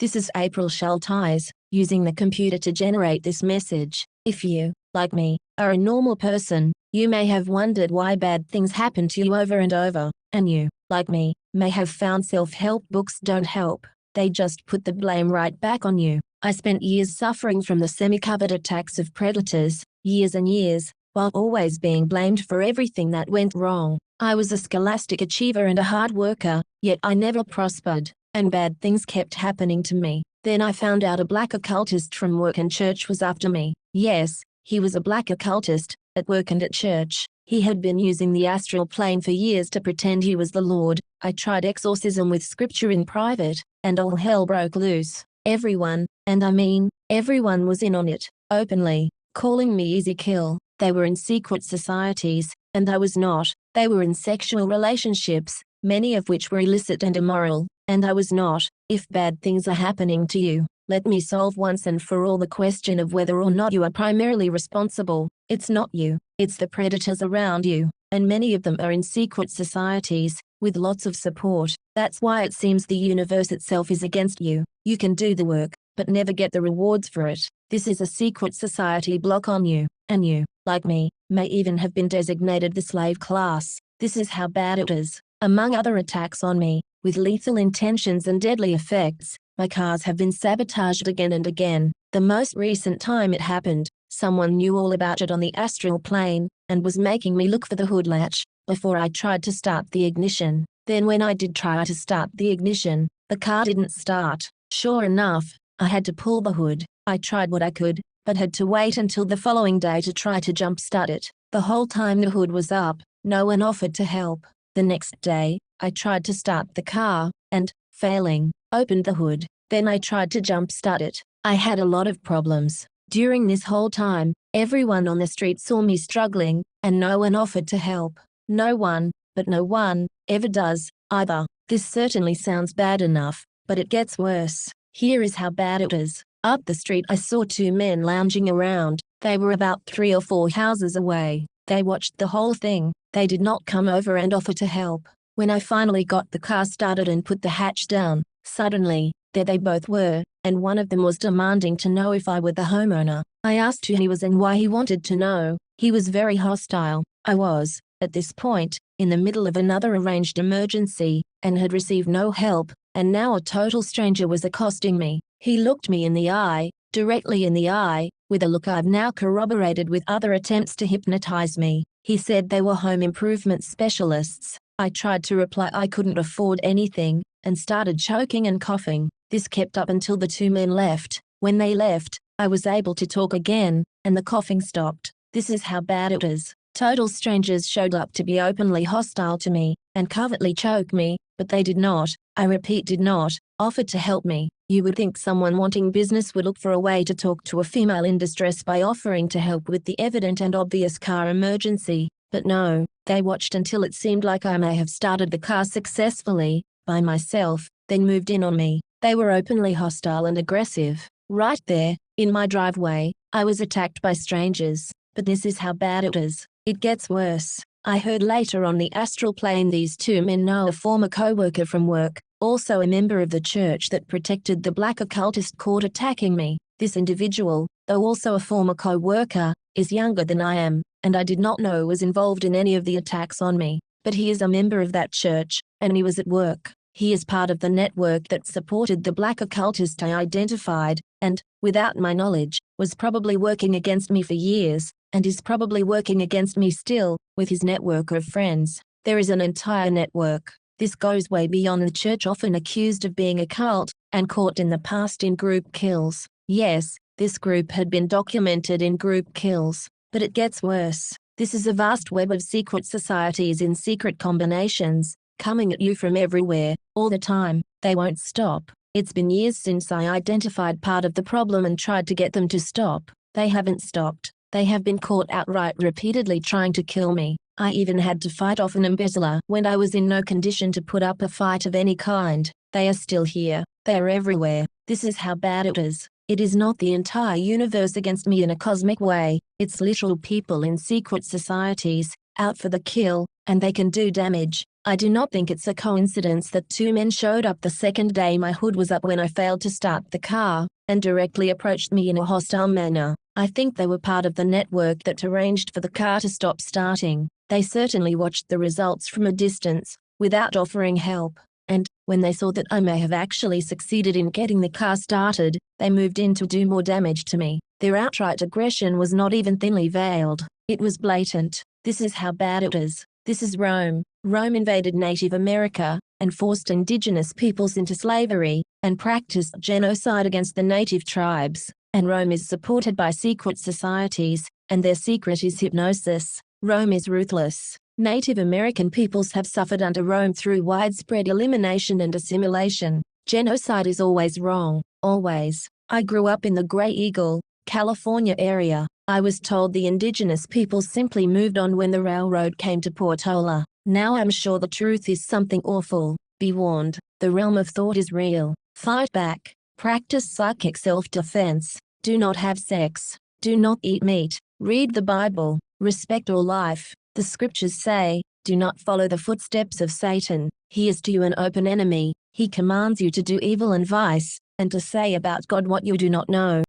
This is April Schulthies, using the computer to generate this message. If you, like me, are a normal person, you may have wondered why bad things happen to you over and over, and you, like me, may have found self-help books don't help. They just put the blame right back on you. I spent years suffering from the semi-covert attacks of predators, years and years, while always being blamed for everything that went wrong. I was a scholastic achiever and a hard worker, yet I never prospered, and bad things kept happening to me. Then I found out a black occultist from work and church was after me. Yes, he was a black occultist, at work and at church. He had been using the astral plane for years to pretend he was the Lord. I tried exorcism with scripture in private, and all hell broke loose. Everyone, and I mean, everyone was in on it, openly, calling me easy kill. They were in secret societies, and I was not. They were in sexual relationships, many of which were illicit and immoral, and I was not. If bad things are happening to you, let me solve once and for all the question of whether or not you are primarily responsible. It's not you, it's the predators around you, and many of them are in secret societies, with lots of support. That's why it seems the universe itself is against you. You can do the work, but never get the rewards for it. This is a secret society block on you, and you, like me, may even have been designated the slave class. This is how bad it is. Among other attacks on me, with lethal intentions and deadly effects, my cars have been sabotaged again and again. The most recent time it happened, someone knew all about it on the astral plane, and was making me look for the hood latch, before I tried to start the ignition. Then when I did try to start the ignition, the car didn't start. Sure enough, I had to pull the hood. I tried what I could, but had to wait until the following day to try to jump-start it. The whole time the hood was up, no one offered to help. The next day, I tried to start the car, and, failing, opened the hood. Then I tried to jump-start it. I had a lot of problems. During this whole time, everyone on the street saw me struggling, and no one offered to help. No one, but no one, ever does, either. This certainly sounds bad enough, but it gets worse. Here is how bad it is. Up the street I saw two men lounging around. They were about 3 or 4 houses away. They watched the whole thing. They did not come over and offer to help. When I finally got the car started and put the hatch down, suddenly, there they both were, and one of them was demanding to know if I were the homeowner. I asked who he was and why he wanted to know. He was very hostile. I was, at this point, in the middle of another arranged emergency, and had received no help, and now a total stranger was accosting me. He looked me in the eye, directly in the eye, with a look I've now corroborated with other attempts to hypnotize me. He said they were home improvement specialists. I tried to reply I couldn't afford anything, and started choking and coughing. This kept up until the two men left. When they left, I was able to talk again, and the coughing stopped. This is how bad it is. Total strangers showed up to be openly hostile to me, and covertly choke me, but they did not, I repeat did not, offer to help me. You would think someone wanting business would look for a way to talk to a female in distress by offering to help with the evident and obvious car emergency, but no, they watched until it seemed like I may have started the car successfully, by myself, then moved in on me. They were openly hostile and aggressive. Right there, in my driveway, I was attacked by strangers. But this is how bad it is. It gets worse. I heard later on the astral plane these two men know a former co-worker from work, also a member of the church that protected the black occultist caught attacking me. This individual, though also a former co-worker, is younger than I am, and I did not know was involved in any of the attacks on me. But he is a member of that church, and he was at work. He is part of the network that supported the black occultist I identified, and, without my knowledge, was probably working against me for years, and is probably working against me still, with his network of friends. There is an entire network. This goes way beyond the church, often accused of being a cult, and caught in the past in group kills. Yes, this group had been documented in group kills, but it gets worse. This is a vast web of secret societies in secret combinations, coming at you from everywhere, all the time. They won't stop. It's been years since I identified part of the problem and tried to get them to stop. They haven't stopped. They have been caught outright repeatedly trying to kill me. I even had to fight off an embezzler when I was in no condition to put up a fight of any kind. They are still here. They are everywhere. This is how bad it is. It is not the entire universe against me in a cosmic way. It's literal people in secret societies, out for the kill, and they can do damage. I do not think it's a coincidence that two men showed up the second day my hood was up when I failed to start the car, and directly approached me in a hostile manner. I think they were part of the network that arranged for the car to stop starting. They certainly watched the results from a distance, without offering help, and, when they saw that I may have actually succeeded in getting the car started, they moved in to do more damage to me. Their outright aggression was not even thinly veiled. It was blatant. This is how bad it is. This is Rome. Rome invaded Native America, and forced indigenous peoples into slavery, and practiced genocide against the native tribes. And Rome is supported by secret societies, and their secret is hypnosis. Rome is ruthless. Native American peoples have suffered under Rome through widespread elimination and assimilation. Genocide is always wrong, always. I grew up in the Graeagle, California area. I was told the indigenous peoples simply moved on when the railroad came to Portola. Now I'm sure the truth is something awful. Be warned, the realm of thought is real. Fight back. Practice psychic self-defense. Do not have sex. Do not eat meat. Read the Bible. Respect all life. The scriptures say, do not follow the footsteps of Satan. He is to you an open enemy. He commands you to do evil and vice, and to say about God what you do not know.